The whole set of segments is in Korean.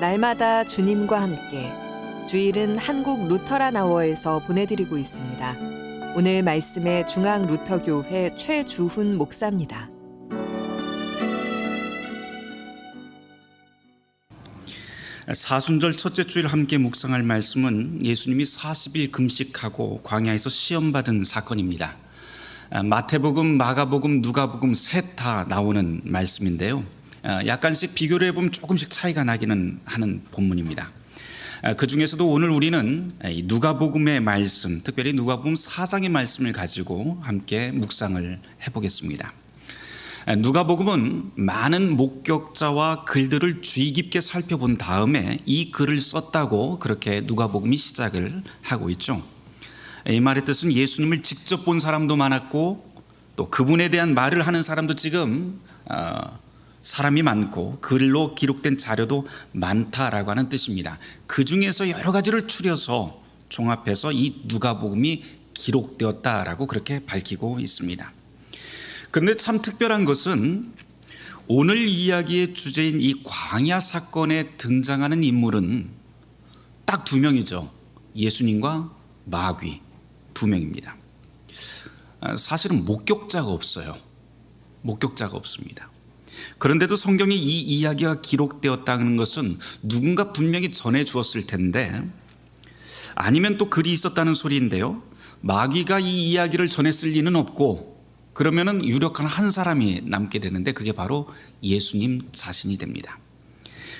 날마다 주님과 함께 주일은 한국 루터란 아워에서 보내드리고 있습니다. 오늘 말씀의 중앙 루터교회 최주훈 목사입니다. 사순절 첫째 주일 함께 묵상할 말씀은 예수님이 40일 금식하고 광야에서 시험받은 사건입니다. 마태복음, 마가복음, 누가복음 셋 다 나오는 말씀인데요. 약간씩 비교를 해보면 조금씩 차이가 나기는 하는 본문입니다. 그 중에서도 오늘 우리는 누가복음의 말씀, 특별히 누가복음 4장의 말씀을 가지고 함께 묵상을 해보겠습니다. 누가복음은 많은 목격자와 글들을 주의 깊게 살펴본 다음에 이 글을 썼다고 그렇게 누가복음이 시작을 하고 있죠. 이 말의 뜻은 예수님을 직접 본 사람도 많았고 또 그분에 대한 말을 하는 사람도 지금 사람이 많고 글로 기록된 자료도 많다라고 하는 뜻입니다. 그 중에서 여러 가지를 추려서 종합해서 이 누가복음이 기록되었다라고 그렇게 밝히고 있습니다. 그런데 참 특별한 것은 오늘 이야기의 주제인 이 광야 사건에 등장하는 인물은 딱 두 명이죠. 예수님과 마귀 두 명입니다. 사실은 목격자가 없어요. 목격자가 없습니다. 그런데도 성경에 이 이야기가 기록되었다는 것은 누군가 분명히 전해 주었을 텐데, 아니면 또 글이 있었다는 소리인데요. 마귀가 이 이야기를 전했을 리는 없고 그러면은 유력한 한 사람이 남게 되는데 그게 바로 예수님 자신이 됩니다.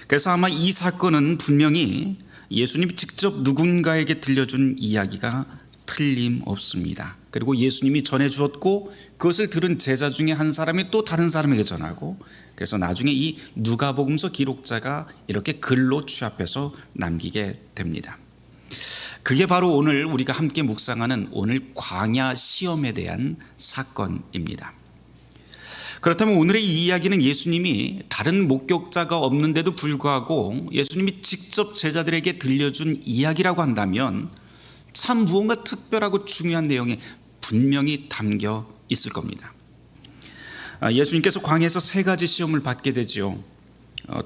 그래서 아마 이 사건은 분명히 예수님이 직접 누군가에게 들려준 이야기가 틀림없습니다. 그리고 예수님이 전해 주었고 그것을 들은 제자 중에 한 사람이 또 다른 사람에게 전하고, 그래서 나중에 이 누가복음서 기록자가 이렇게 글로 취합해서 남기게 됩니다. 그게 바로 오늘 우리가 함께 묵상하는 오늘 광야 시험에 대한 사건입니다. 그렇다면 오늘의 이 이야기는 예수님이 다른 목격자가 없는데도 불구하고 예수님이 직접 제자들에게 들려준 이야기라고 한다면 참 무언가 특별하고 중요한 내용이 분명히 담겨 있을 겁니다. 예수님께서 광야에서 세 가지 시험을 받게 되죠.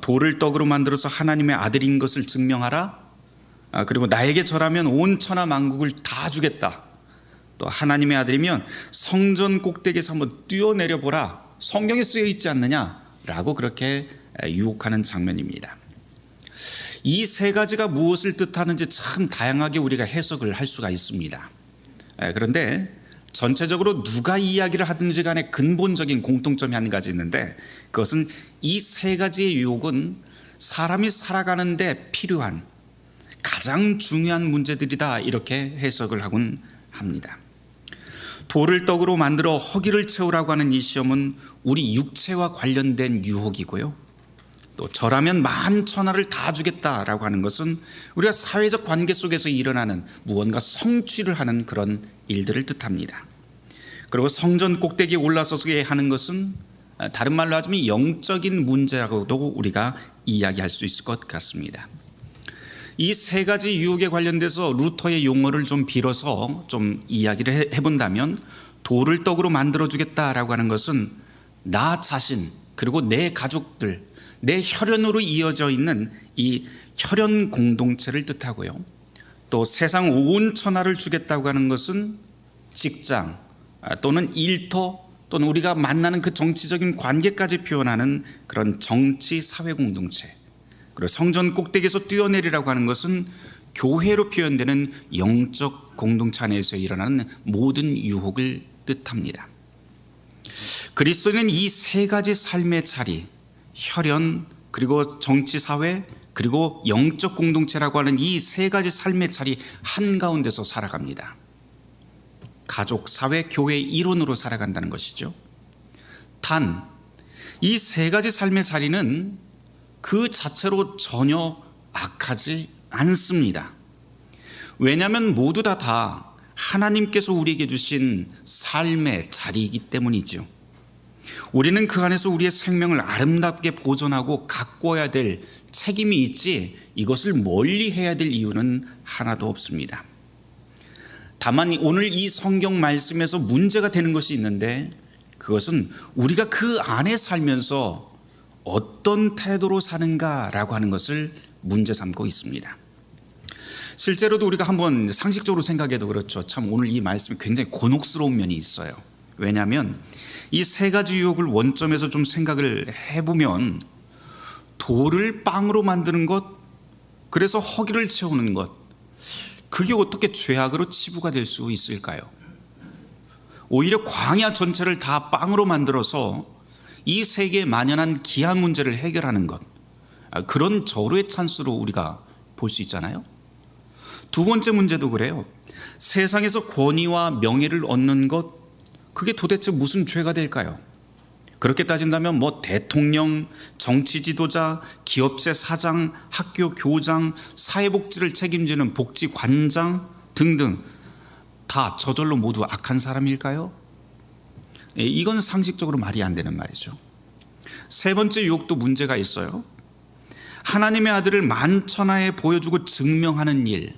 돌을 떡으로 만들어서 하나님의 아들인 것을 증명하라. 그리고 나에게 절하면 온 천하 만국을 다 주겠다. 또 하나님의 아들이면 성전 꼭대기에서 한번 뛰어내려 보라. 성경에 쓰여 있지 않느냐라고 그렇게 유혹하는 장면입니다. 이 세 가지가 무엇을 뜻하는지 참 다양하게 우리가 해석을 할 수가 있습니다. 그런데 전체적으로 누가 이야기를 하든지 간에 근본적인 공통점이 한 가지 있는데, 그것은 이 세 가지의 유혹은 사람이 살아가는데 필요한 가장 중요한 문제들이다, 이렇게 해석을 하곤 합니다. 돌을 떡으로 만들어 허기를 채우라고 하는 이 시험은 우리 육체와 관련된 유혹이고요. 또 절하면 만천하를 다 주겠다라고 하는 것은 우리가 사회적 관계 속에서 일어나는 무언가 성취를 하는 그런 일들을 뜻합니다. 그리고 성전 꼭대기에 올라서서 하는 것은 다른 말로 하자면 영적인 문제라고도 우리가 이야기할 수 있을 것 같습니다. 이 세 가지 유혹에 관련돼서 루터의 용어를 좀 빌어서 좀 이야기를 해본다면, 돌을 떡으로 만들어주겠다라고 하는 것은 나 자신 그리고 내 가족들, 내 혈연으로 이어져 있는 이 혈연 공동체를 뜻하고요. 또 세상 온 천하를 주겠다고 하는 것은 직장 또는 일터 또는 우리가 만나는 그 정치적인 관계까지 표현하는 그런 정치 사회 공동체, 그리고 성전 꼭대기에서 뛰어내리라고 하는 것은 교회로 표현되는 영적 공동체 안에서 일어나는 모든 유혹을 뜻합니다. 그리스도는 이 세 가지 삶의 자리, 혈연 그리고 정치 사회 그리고 영적 공동체라고 하는 이 세 가지 삶의 자리 한가운데서 살아갑니다. 가족, 사회, 교회의 일원으로 살아간다는 것이죠. 단, 이 세 가지 삶의 자리는 그 자체로 전혀 악하지 않습니다. 왜냐하면 모두 다 하나님께서 우리에게 주신 삶의 자리이기 때문이죠. 우리는 그 안에서 우리의 생명을 아름답게 보존하고 가꿔야 될 책임이 있지, 이것을 멀리 해야 될 이유는 하나도 없습니다. 다만 오늘 이 성경 말씀에서 문제가 되는 것이 있는데, 그것은 우리가 그 안에 살면서 어떤 태도로 사는가라고 하는 것을 문제 삼고 있습니다. 실제로도 우리가 한번 상식적으로 생각해도 그렇죠. 참 오늘 이 말씀이 굉장히 곤혹스러운 면이 있어요. 왜냐하면 이 세 가지 유혹을 원점에서 좀 생각을 해보면 돌을 빵으로 만드는 것, 그래서 허기를 채우는 것, 그게 어떻게 죄악으로 치부가 될 수 있을까요? 오히려 광야 전체를 다 빵으로 만들어서 이 세계에 만연한 기한 문제를 해결하는 것, 그런 절호의 찬스로 우리가 볼 수 있잖아요. 두 번째 문제도 그래요. 세상에서 권위와 명예를 얻는 것, 그게 도대체 무슨 죄가 될까요? 그렇게 따진다면 뭐 대통령, 정치 지도자, 기업체 사장, 학교 교장, 사회복지를 책임지는 복지관장 등등 다 저절로 모두 악한 사람일까요? 이건 상식적으로 말이 안 되는 말이죠. 세 번째 유혹도 문제가 있어요. 하나님의 아들을 만천하에 보여주고 증명하는 일,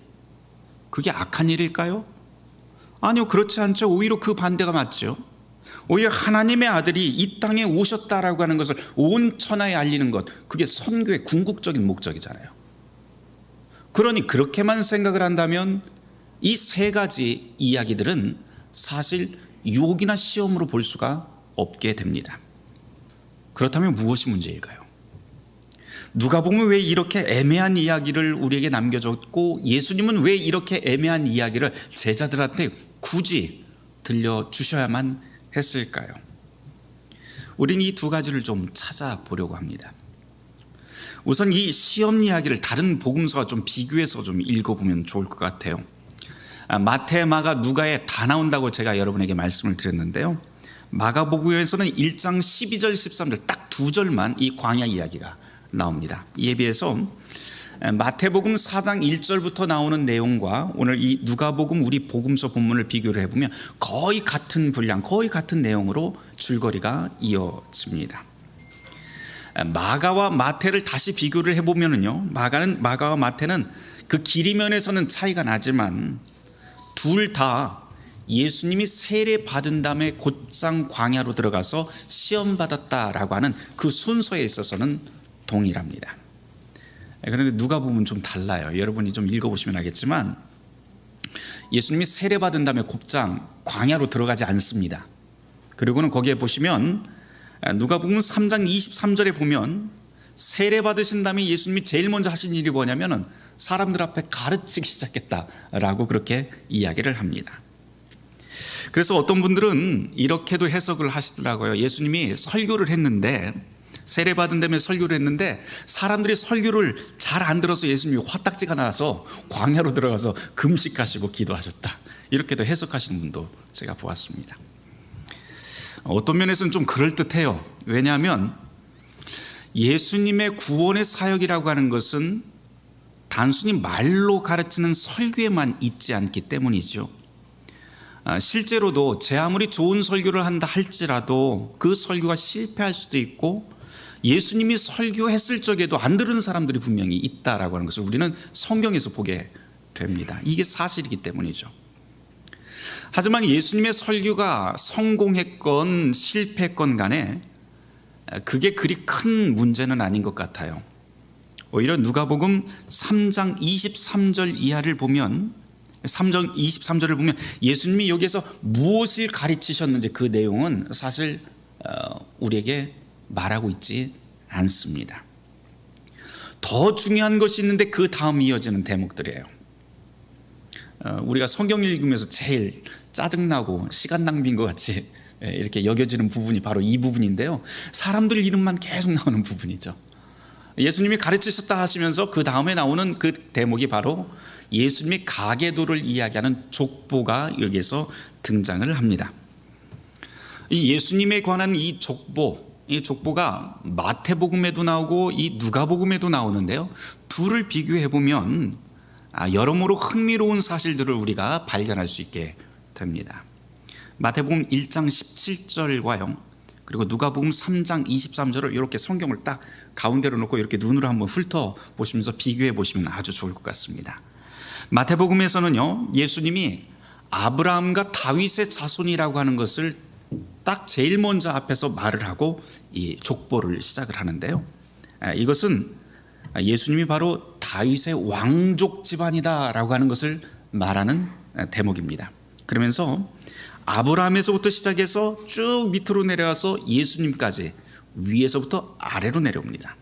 그게 악한 일일까요? 아니요, 그렇지 않죠. 오히려 그 반대가 맞죠. 오히려 하나님의 아들이 이 땅에 오셨다라고 하는 것을 온 천하에 알리는 것, 그게 선교의 궁극적인 목적이잖아요. 그러니 그렇게만 생각을 한다면 이 세 가지 이야기들은 사실 유혹이나 시험으로 볼 수가 없게 됩니다. 그렇다면 무엇이 문제일까요? 누가복음은 왜 이렇게 애매한 이야기를 우리에게 남겨줬고 예수님은 왜 이렇게 애매한 이야기를 제자들한테 굳이 들려주셔야만 했을까요? 우리는 이 두 가지를 좀 찾아보려고 합니다. 우선 이 시험 이야기를 다른 복음서와 좀 비교해서 좀 읽어보면 좋을 것 같아요. 마태, 마가, 누가에 다 나온다고 제가 여러분에게 말씀을 드렸는데요. 마가복음에서는 1장 12절 13절 딱 두 절만 이 광야 이야기가 나옵니다. 이에 비해서 마태복음 4장 1절부터 나오는 내용과 오늘 이 누가복음 우리 복음서 본문을 비교를 해보면 거의 같은 분량, 거의 같은 내용으로 줄거리가 이어집니다. 마가와 마태를 다시 비교를 해보면요, 마가와 마태는 그 길이면에서는 차이가 나지만 둘 다 예수님이 세례 받은 다음에 곧장 광야로 들어가서 시험 받았다라고 하는 그 순서에 있어서는 동일합니다. 그런데 누가복음은 좀 달라요. 여러분이 좀 읽어보시면 알겠지만 예수님이 세례 받은 다음에 곧장 광야로 들어가지 않습니다. 그리고는 거기에 보시면 누가복음 3장 23절에 보면 세례 받으신 다음에 예수님이 제일 먼저 하신 일이 뭐냐면은 사람들 앞에 가르치기 시작했다라고 그렇게 이야기를 합니다. 그래서 어떤 분들은 이렇게도 해석을 하시더라고요. 예수님이 설교를 했는데 세례 받은 다음에 설교를 했는데 사람들이 설교를 잘 안 들어서 예수님이 화딱지가 나서 광야로 들어가서 금식하시고 기도하셨다, 이렇게도 해석하시는 분도 제가 보았습니다. 어떤 면에서는 좀 그럴듯해요. 왜냐하면 예수님의 구원의 사역이라고 하는 것은 단순히 말로 가르치는 설교에만 있지 않기 때문이죠. 실제로도 제 아무리 좋은 설교를 한다 할지라도 그 설교가 실패할 수도 있고 예수님이 설교했을 적에도 안 들은 사람들이 분명히 있다라고 하는 것을 우리는 성경에서 보게 됩니다. 이게 사실이기 때문이죠. 하지만 예수님의 설교가 성공했건 실패했건 간에 그게 그리 큰 문제는 아닌 것 같아요. 오히려 누가복음 3장 23절 이하를 보면 3장 23절을 보면 예수님이 여기에서 무엇을 가르치셨는지 그 내용은 사실 우리에게 말하고 있지 않습니다. 더 중요한 것이 있는데 그 다음 이어지는 대목들이에요. 우리가 성경 읽으면서 제일 짜증나고 시간 낭비인 것 같이 이렇게 여겨지는 부분이 바로 이 부분인데요. 사람들 이름만 계속 나오는 부분이죠. 예수님이 가르치셨다 하시면서 그 다음에 나오는 그 대목이 바로 예수님이 가계도를 이야기하는 족보가 여기에서 등장을 합니다. 이 예수님에 관한 이 족보가 마태복음에도 나오고 이 누가복음에도 나오는데요. 둘을 비교해 보면 여러모로 흥미로운 사실들을 우리가 발견할 수 있게 됩니다. 마태복음 1장 17절과요, 그리고 누가복음 3장 23절을 이렇게 성경을 딱 가운데로 놓고 이렇게 눈으로 한번 훑어보시면서 비교해 보시면 아주 좋을 것 같습니다. 마태복음에서는요, 예수님이 아브라함과 다윗의 자손이라고 하는 것을 딱 제일 먼저 앞에서 말을 하고 이 족보를 시작을 하는데요, 이것은 예수님이 바로 다윗의 왕족 집안이다라고 하는 것을 말하는 대목입니다. 그러면서 아브라함에서부터 시작해서 쭉 밑으로 내려와서 예수님까지 위에서부터 아래로 내려옵니다.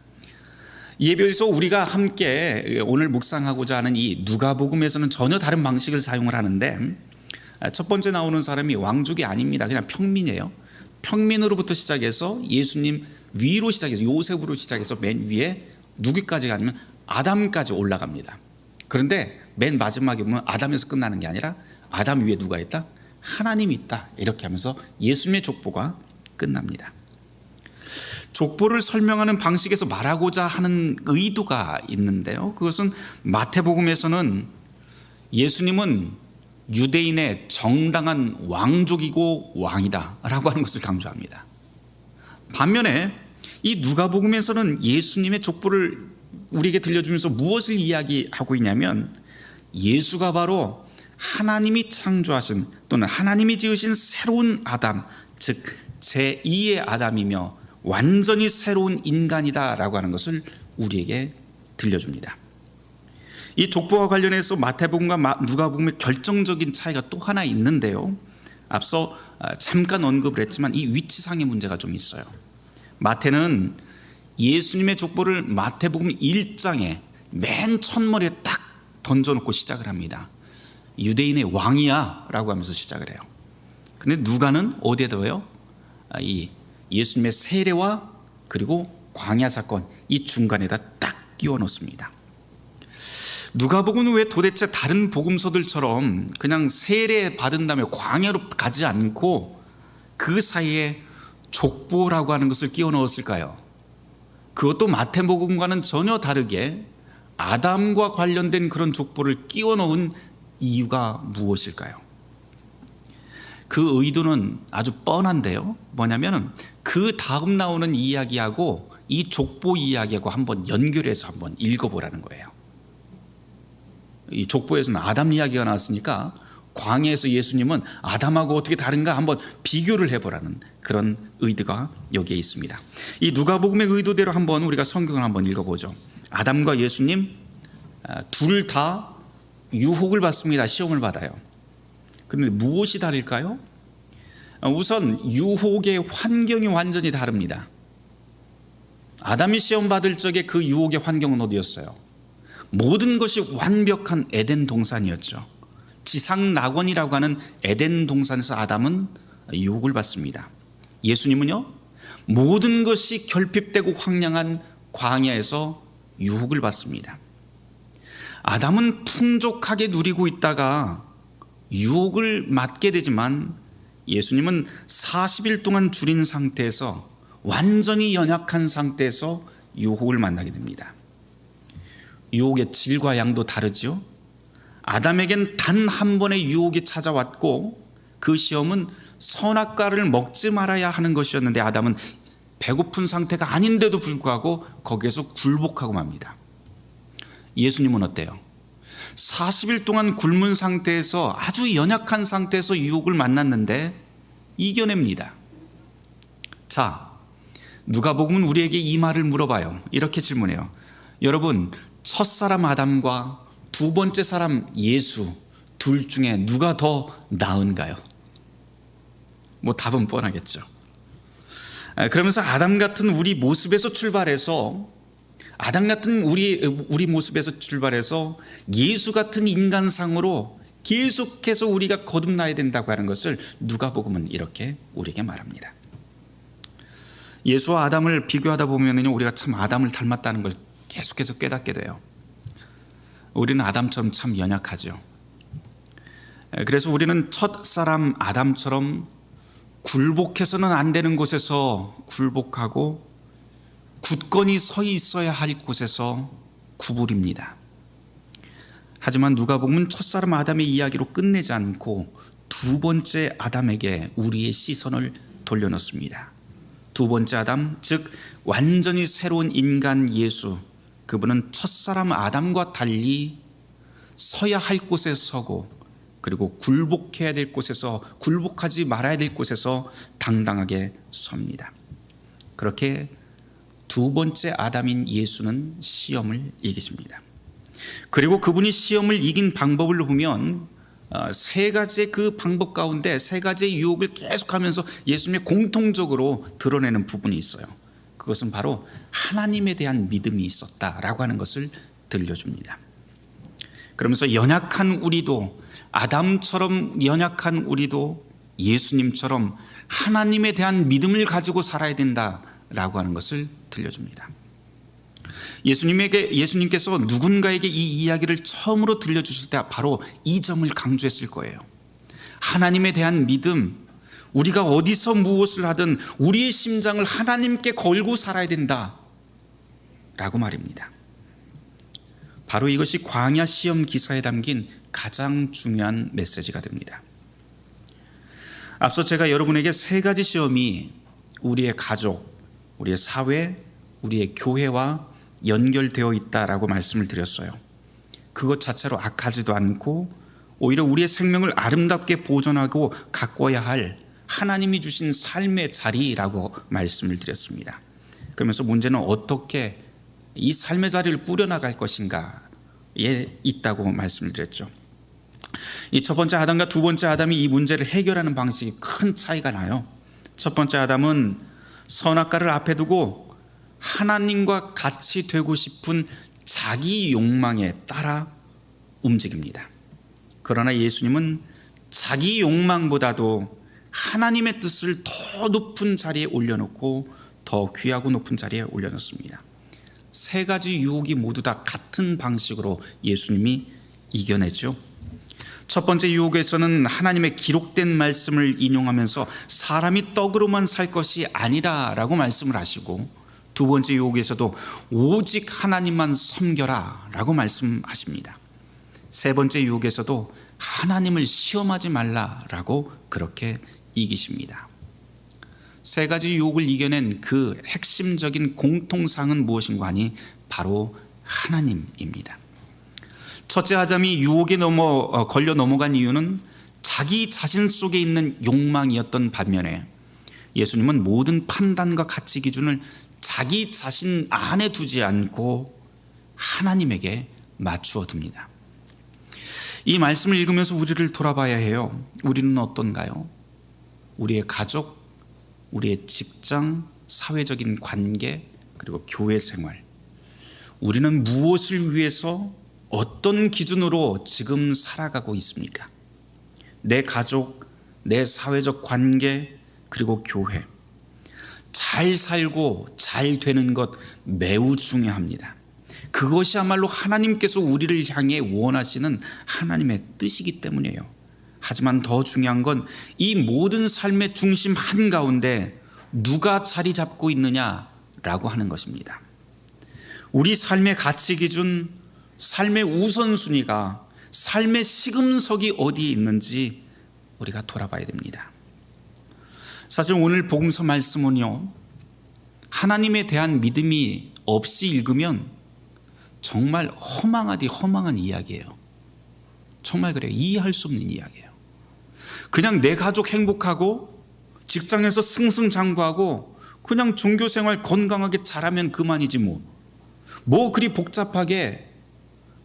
이에 비해서 우리가 함께 오늘 묵상하고자 하는 이 누가복음에서는 전혀 다른 방식을 사용을 하는데, 첫 번째 나오는 사람이 왕족이 아닙니다. 그냥 평민이에요. 평민으로부터 시작해서 예수님 위로 시작해서 요셉으로 시작해서 맨 위에 누구까지 가냐면 아담까지 올라갑니다. 그런데 맨 마지막에 보면 아담에서 끝나는 게 아니라 아담 위에 누가 있다? 하나님이 있다. 이렇게 하면서 예수님의 족보가 끝납니다. 족보를 설명하는 방식에서 말하고자 하는 의도가 있는데요, 그것은 마태복음에서는 예수님은 유대인의 정당한 왕족이고 왕이다 라고 하는 것을 강조합니다. 반면에 이 누가복음에서는 예수님의 족보를 우리에게 들려주면서 무엇을 이야기하고 있냐면, 예수가 바로 하나님이 창조하신 또는 하나님이 지으신 새로운 아담, 즉 제2의 아담이며 완전히 새로운 인간이다 라고 하는 것을 우리에게 들려줍니다. 이 족보와 관련해서 마태복음과 누가복음의 결정적인 차이가 또 하나 있는데요, 앞서 잠깐 언급을 했지만 이 위치상의 문제가 좀 있어요. 마태는 예수님의 족보를 마태복음 1장에 맨 첫머리에 딱 던져놓고 시작을 합니다. 유대인의 왕이야 라고 하면서 시작을 해요. 근데 누가는 어디에 둬요? 이 예수님의 세례와 그리고 광야 사건, 이 중간에다 딱 끼워 넣습니다. 누가복음은 왜 도대체 다른 복음서들처럼 그냥 세례 받은 다음에 광야로 가지 않고 그 사이에 족보라고 하는 것을 끼워 넣었을까요? 그것도 마태복음과는 전혀 다르게 아담과 관련된 그런 족보를 끼워 넣은 이유가 무엇일까요? 그 의도는 아주 뻔한데요, 뭐냐면 그 다음 나오는 이야기하고 이 족보 이야기하고 한번 연결해서 한번 읽어보라는 거예요. 이 족보에서는 아담 이야기가 나왔으니까 광야에서 예수님은 아담하고 어떻게 다른가 한번 비교를 해보라는 그런 의도가 여기에 있습니다. 이 누가복음의 의도대로 한번 우리가 성경을 한번 읽어보죠. 아담과 예수님 둘 다 유혹을 받습니다. 시험을 받아요. 그런데 무엇이 다를까요? 우선 유혹의 환경이 완전히 다릅니다. 아담이 시험 받을 적에 그 유혹의 환경은 어디였어요? 모든 것이 완벽한 에덴 동산이었죠. 지상 낙원이라고 하는 에덴 동산에서 아담은 유혹을 받습니다. 예수님은요, 모든 것이 결핍되고 황량한 광야에서 유혹을 받습니다. 아담은 풍족하게 누리고 있다가 유혹을 맞게 되지만 예수님은 40일 동안 줄인 상태에서 완전히 연약한 상태에서 유혹을 만나게 됩니다. 유혹의 질과 양도 다르죠. 아담에겐 단 한 번의 유혹이 찾아왔고 그 시험은 선악과를 먹지 말아야 하는 것이었는데 아담은 배고픈 상태가 아닌데도 불구하고 거기에서 굴복하고 맙니다. 예수님은 어때요? 40일 동안 굶은 상태에서 아주 연약한 상태에서 유혹을 만났는데 이겨냅니다. 자, 누가복음은 우리에게 이 말을 물어봐요. 이렇게 질문해요. 여러분, 첫사람 아담과 두 번째 사람 예수 둘 중에 누가 더 나은가요? 뭐 답은 뻔하겠죠. 그러면서 아담 같은 우리 모습에서 출발해서 아담 같은 우리 모습에서 출발해서 예수 같은 인간상으로 계속해서 우리가 거듭나야 된다고 하는 것을 누가복음은 이렇게 우리에게 말합니다. 예수와 아담을 비교하다 보면요, 우리가 참 아담을 닮았다는 걸 계속해서 깨닫게 돼요. 우리는 아담처럼 참 연약하죠. 그래서 우리는 첫사람 아담처럼 굴복해서는 안 되는 곳에서 굴복하고 굳건히 서 있어야 할 곳에서 구부립니다. 하지만 누가복음은 첫사람 아담의 이야기로 끝내지 않고 두 번째 아담에게 우리의 시선을 돌려놓습니다. 두 번째 아담, 즉 완전히 새로운 인간 예수, 그분은 첫사람 아담과 달리 서야 할 곳에 서고 그리고 굴복해야 될 곳에서, 굴복하지 말아야 될 곳에서 당당하게 섭니다. 그렇게 두 번째 아담인 예수는 시험을 이기십니다. 그리고 그분이 시험을 이긴 방법을 보면 세 가지의 그 방법 가운데 세 가지의 유혹을 계속하면서 예수님이 공통적으로 드러내는 부분이 있어요. 그것은 바로 하나님에 대한 믿음이 있었다라고 하는 것을 들려줍니다. 그러면서 연약한 우리도, 아담처럼 연약한 우리도 예수님처럼 하나님에 대한 믿음을 가지고 살아야 된다라고 하는 것을 들려줍니다. 예수님께서 누군가에게 이 이야기를 처음으로 들려주실 때 바로 이 점을 강조했을 거예요. 하나님에 대한 믿음, 우리가 어디서 무엇을 하든 우리의 심장을 하나님께 걸고 살아야 된다라고 말입니다. 바로 이것이 광야 시험 기사에 담긴 가장 중요한 메시지가 됩니다. 앞서 제가 여러분에게 세 가지 시험이 우리의 가족, 우리의 사회, 우리의 교회와 연결되어 있다라고 말씀을 드렸어요. 그것 자체로 악하지도 않고 오히려 우리의 생명을 아름답게 보존하고 가꿔야 할 하나님이 주신 삶의 자리라고 말씀을 드렸습니다. 그러면서 문제는 어떻게 이 삶의 자리를 꾸려나갈 것인가에 있다고 말씀을 드렸죠. 이 첫 번째 아담과 두 번째 아담이 이 문제를 해결하는 방식이 큰 차이가 나요. 첫 번째 아담은 선악과를 앞에 두고 하나님과 같이 되고 싶은 자기 욕망에 따라 움직입니다. 그러나 예수님은 자기 욕망보다도 하나님의 뜻을 더 높은 자리에 올려놓고 더 귀하고 높은 자리에 올려놓습니다. 세 가지 유혹이 모두 다 같은 방식으로 예수님이 이겨내죠. 첫 번째 유혹에서는 하나님의 기록된 말씀을 인용하면서 사람이 떡으로만 살 것이 아니라라고 말씀을 하시고, 두 번째 유혹에서도 오직 하나님만 섬겨라 라고 말씀하십니다. 세 번째 유혹에서도 하나님을 시험하지 말라라고 그렇게 이기십니다. 세 가지 유혹을 이겨낸 그 핵심적인 공통사항은 무엇인가 하니 바로 하나님입니다. 첫째 아담이 유혹에 걸려 넘어간 이유는 자기 자신 속에 있는 욕망이었던 반면에 예수님은 모든 판단과 가치 기준을 자기 자신 안에 두지 않고 하나님에게 맞추어 둡니다. 이 말씀을 읽으면서 우리를 돌아봐야 해요. 우리는 어떤가요? 우리의 가족, 우리의 직장, 사회적인 관계, 그리고 교회 생활, 우리는 무엇을 위해서 어떤 기준으로 지금 살아가고 있습니까? 내 가족, 내 사회적 관계, 그리고 교회, 잘 살고 잘 되는 것 매우 중요합니다. 그것이야말로 하나님께서 우리를 향해 원하시는 하나님의 뜻이기 때문이에요. 하지만 더 중요한 건 이 모든 삶의 중심 한가운데 누가 자리 잡고 있느냐라고 하는 것입니다. 우리 삶의 가치 기준, 삶의 우선순위가, 삶의 시금석이 어디에 있는지 우리가 돌아봐야 됩니다. 사실 오늘 복음서 말씀은요, 하나님에 대한 믿음이 없이 읽으면 정말 허망한 이야기예요. 정말 그래요. 이해할 수 없는 이야기예요. 그냥 내 가족 행복하고 직장에서 승승장구하고 그냥 종교생활 건강하게 잘하면 그만이지 뭐 그리 복잡하게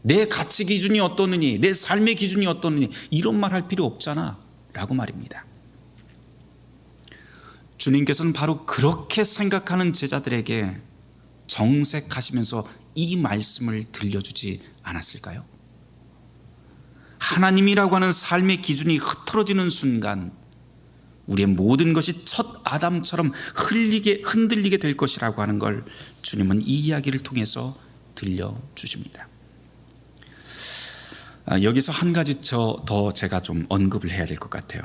내 가치 기준이 어떠느니, 내 삶의 기준이 어떠느니 이런 말 할 필요 없잖아 라고 말입니다. 주님께서는 바로 그렇게 생각하는 제자들에게 정색하시면서 이 말씀을 들려주지 않았을까요? 하나님이라고 하는 삶의 기준이 흐트러지는 순간 우리의 모든 것이 첫 아담처럼 흔들리게 될 것이라고 하는 걸 주님은 이 이야기를 통해서 들려주십니다. 여기서 한 가지 더 제가 좀 언급을 해야 될 것 같아요.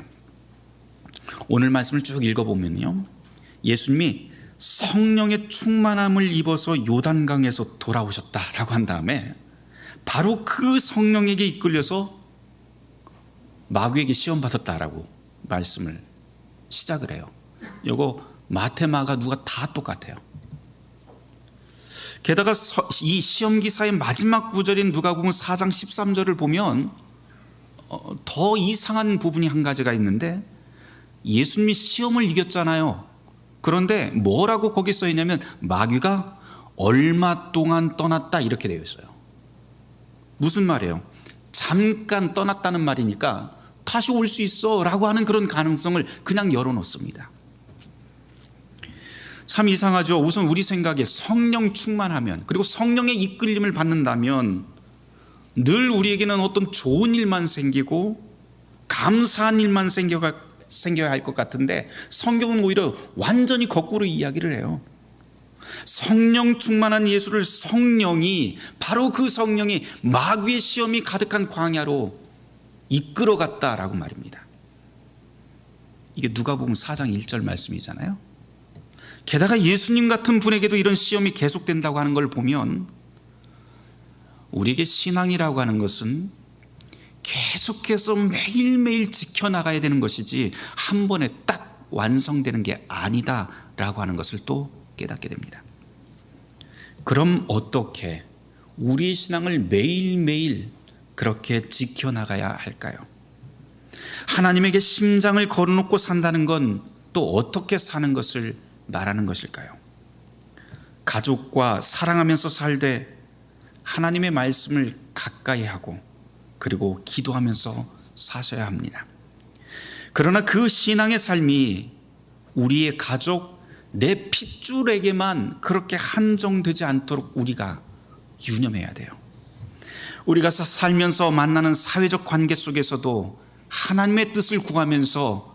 오늘 말씀을 쭉 읽어보면요, 예수님이 성령의 충만함을 입어서 요단강에서 돌아오셨다라고 한 다음에 바로 그 성령에게 이끌려서 마귀에게 시험받았다라고 말씀을 시작을 해요. 이거 마태, 마가, 누가 다 똑같아요. 게다가 이 시험 기사의 마지막 구절인 누가복음 4장 13절을 보면 더 이상한 부분이 한 가지가 있는데, 예수님이 시험을 이겼잖아요. 그런데 뭐라고 거기 써 있냐면 마귀가 얼마 동안 떠났다 이렇게 되어 있어요. 무슨 말이에요? 잠깐 떠났다는 말이니까 다시 올 수 있어 라고 하는 그런 가능성을 그냥 열어놓습니다. 참 이상하죠. 우선 우리 생각에 성령 충만하면, 그리고 성령의 이끌림을 받는다면 늘 우리에게는 어떤 좋은 일만 생기고 감사한 일만 생겨야 할 것 같은데, 성경은 오히려 완전히 거꾸로 이야기를 해요. 성령 충만한 예수를 바로 그 성령이 마귀의 시험이 가득한 광야로 이끌어갔다라고 말입니다. 이게 누가복음 4장 1절 말씀이잖아요. 게다가 예수님 같은 분에게도 이런 시험이 계속된다고 하는 걸 보면, 우리에게 신앙이라고 하는 것은 계속해서 매일매일 지켜나가야 되는 것이지 한 번에 딱 완성되는 게 아니다라고 하는 것을 또 깨닫게 됩니다. 그럼 어떻게 우리의 신앙을 매일매일 그렇게 지켜나가야 할까요? 하나님에게 심장을 걸어놓고 산다는 건 또 어떻게 사는 것을 말하는 것일까요? 가족과 사랑하면서 살되 하나님의 말씀을 가까이 하고 그리고 기도하면서 사셔야 합니다. 그러나 그 신앙의 삶이 우리의 가족, 내 핏줄에게만 그렇게 한정되지 않도록 우리가 유념해야 돼요. 우리가 살면서 만나는 사회적 관계 속에서도 하나님의 뜻을 구하면서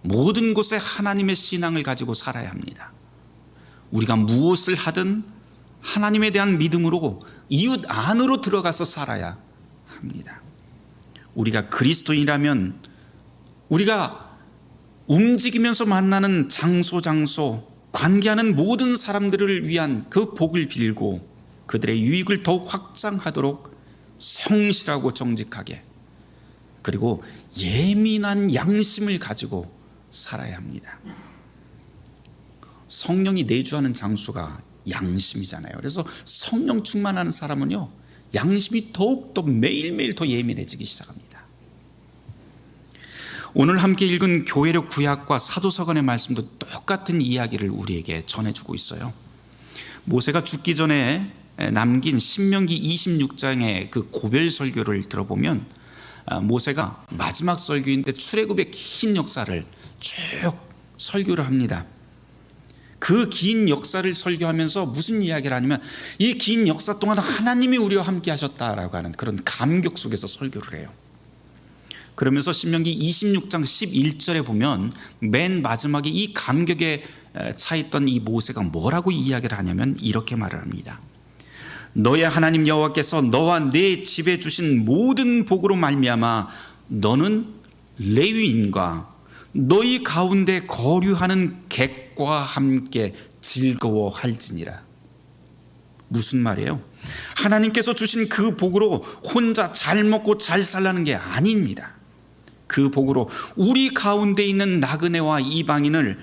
모든 곳에 하나님의 신앙을 가지고 살아야 합니다. 우리가 무엇을 하든 하나님에 대한 믿음으로 이웃 안으로 들어가서 살아야 합니다. 우리가 그리스도인이라면 우리가 움직이면서 만나는 장소 관계하는 모든 사람들을 위한 그 복을 빌고 그들의 유익을 더욱 확장하도록 성실하고 정직하게, 그리고 예민한 양심을 가지고 살아야 합니다. 성령이 내주하는 장소가 양심이잖아요. 그래서 성령 충만한 사람은요, 양심이 더욱더 매일매일 더 예민해지기 시작합니다. 오늘 함께 읽은 교회력 구약과 사도서관의 말씀도 똑같은 이야기를 우리에게 전해주고 있어요. 모세가 죽기 전에 남긴 신명기 26장의 그 고별 설교를 들어보면, 모세가 마지막 설교인데 출애굽의 긴 역사를 쭉 설교를 합니다. 그 긴 역사를 설교하면서 무슨 이야기를 하냐면, 이 긴 역사 동안 하나님이 우리와 함께 하셨다라고 하는 그런 감격 속에서 설교를 해요. 그러면서 신명기 26장 11절에 보면 맨 마지막에 이 감격에 차 있던 이 모세가 뭐라고 이야기를 하냐면 이렇게 말을 합니다. 너의 하나님 여호와께서 너와 네 집에 주신 모든 복으로 말미암아 너는 레위인과 너희 가운데 거류하는 객과 함께 즐거워할지니라. 무슨 말이에요? 하나님께서 주신 그 복으로 혼자 잘 먹고 잘 살라는 게 아닙니다. 그 복으로 우리 가운데 있는 나그네와 이방인을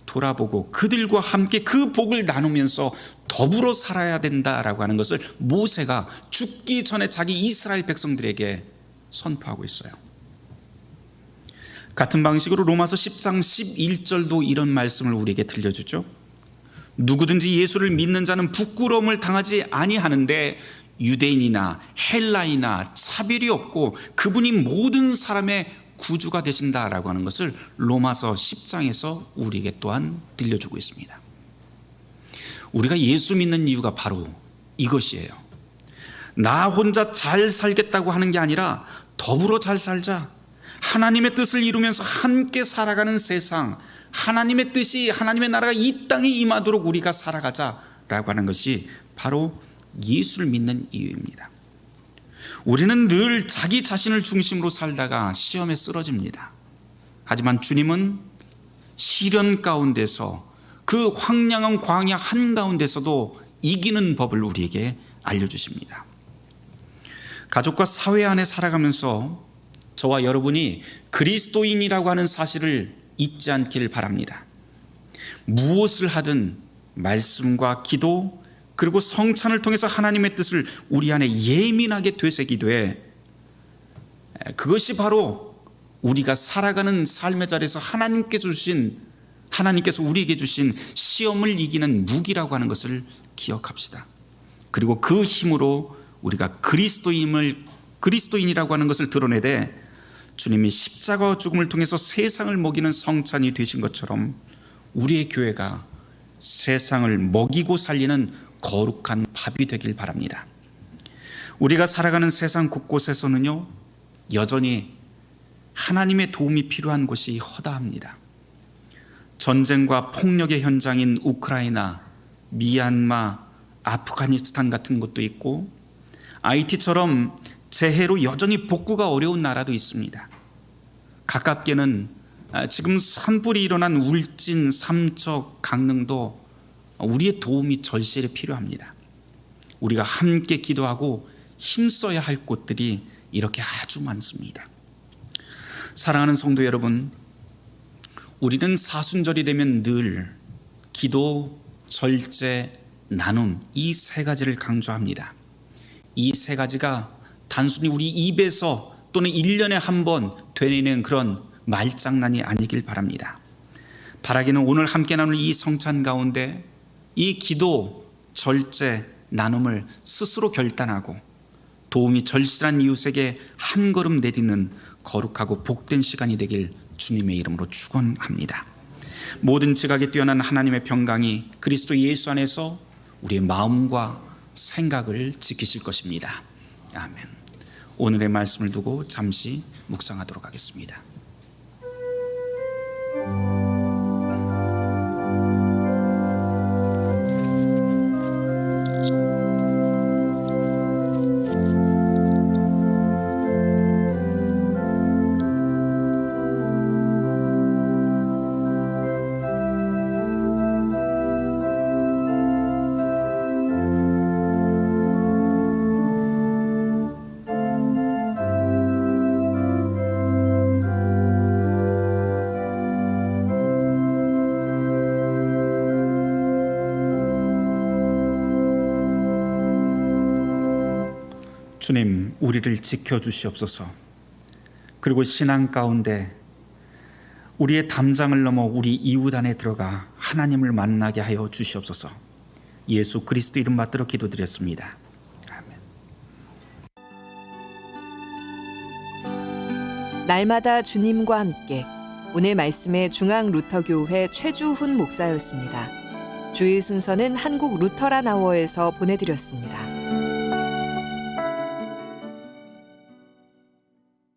돌아보고 그들과 함께 그 복을 나누면서 더불어 살아야 된다라고 하는 것을 모세가 죽기 전에 자기 이스라엘 백성들에게 선포하고 있어요. 같은 방식으로 로마서 10장 11절도 이런 말씀을 우리에게 들려주죠. 누구든지 예수를 믿는 자는 부끄러움을 당하지 아니하는데 유대인이나 헬라이나 차별이 없고 그분이 모든 사람의 구주가 되신다라고 하는 것을 로마서 10장에서 우리에게 또한 들려주고 있습니다. 우리가 예수 믿는 이유가 바로 이것이에요. 나 혼자 잘 살겠다고 하는 게 아니라 더불어 잘 살자, 하나님의 뜻을 이루면서 함께 살아가는 세상, 하나님의 뜻이, 하나님의 나라가 이 땅에 임하도록 우리가 살아가자라고 하는 것이 바로 예수를 믿는 이유입니다. 우리는 늘 자기 자신을 중심으로 살다가 시험에 쓰러집니다. 하지만 주님은 시련 가운데서, 그 황량한 광야 한가운데서도 이기는 법을 우리에게 알려주십니다. 가족과 사회 안에 살아가면서 저와 여러분이 그리스도인이라고 하는 사실을 잊지 않기를 바랍니다. 무엇을 하든 말씀과 기도, 그리고 성찬을 통해서 하나님의 뜻을 우리 안에 예민하게 되새기되, 그것이 바로 우리가 살아가는 삶의 자리에서 하나님께서 우리에게 주신 시험을 이기는 무기라고 하는 것을 기억합시다. 그리고 그 힘으로 우리가 그리스도인이라고 하는 것을 드러내되 주님이 십자가와 죽음을 통해서 세상을 먹이는 성찬이 되신 것처럼 우리의 교회가 세상을 먹이고 살리는 거룩한 밥이 되길 바랍니다. 우리가 살아가는 세상 곳곳에서는요, 여전히 하나님의 도움이 필요한 곳이 허다합니다. 전쟁과 폭력의 현장인 우크라이나, 미얀마, 아프가니스탄 같은 곳도 있고 IT처럼 재해로 여전히 복구가 어려운 나라도 있습니다. 가깝게는 지금 산불이 일어난 울진, 삼척, 강릉도 우리의 도움이 절실히 필요합니다. 우리가 함께 기도하고 힘써야 할 곳들이 이렇게 아주 많습니다. 사랑하는 성도 여러분, 우리는 사순절이 되면 늘 기도, 절제, 나눔 이 세 가지를 강조합니다. 이 세 가지가 단순히 우리 입에서 또는 1년에 한 번 되뇌는 그런 말장난이 아니길 바랍니다. 바라기는 오늘 함께 나눌 이 성찬 가운데 이 기도, 절제, 나눔을 스스로 결단하고 도움이 절실한 이웃에게 한 걸음 내딛는 거룩하고 복된 시간이 되길 주님의 이름으로 축원합니다. 모든 지각에 뛰어난 하나님의 평강이 그리스도 예수 안에서 우리의 마음과 생각을 지키실 것입니다. 아멘. 오늘의 말씀을 두고 잠시 묵상하도록 하겠습니다. 주님, 우리를 지켜주시옵소서. 그리고 신앙 가운데 우리의 담장을 넘어 우리 이웃 안에 들어가 하나님을 만나게 하여 주시옵소서. 예수 그리스도 이름 받들어 기도드렸습니다. 아멘. 날마다 주님과 함께, 오늘 말씀의 중앙루터교회 최주훈 목사였습니다. 주일 순서는 한국 루터란 아워에서 보내드렸습니다.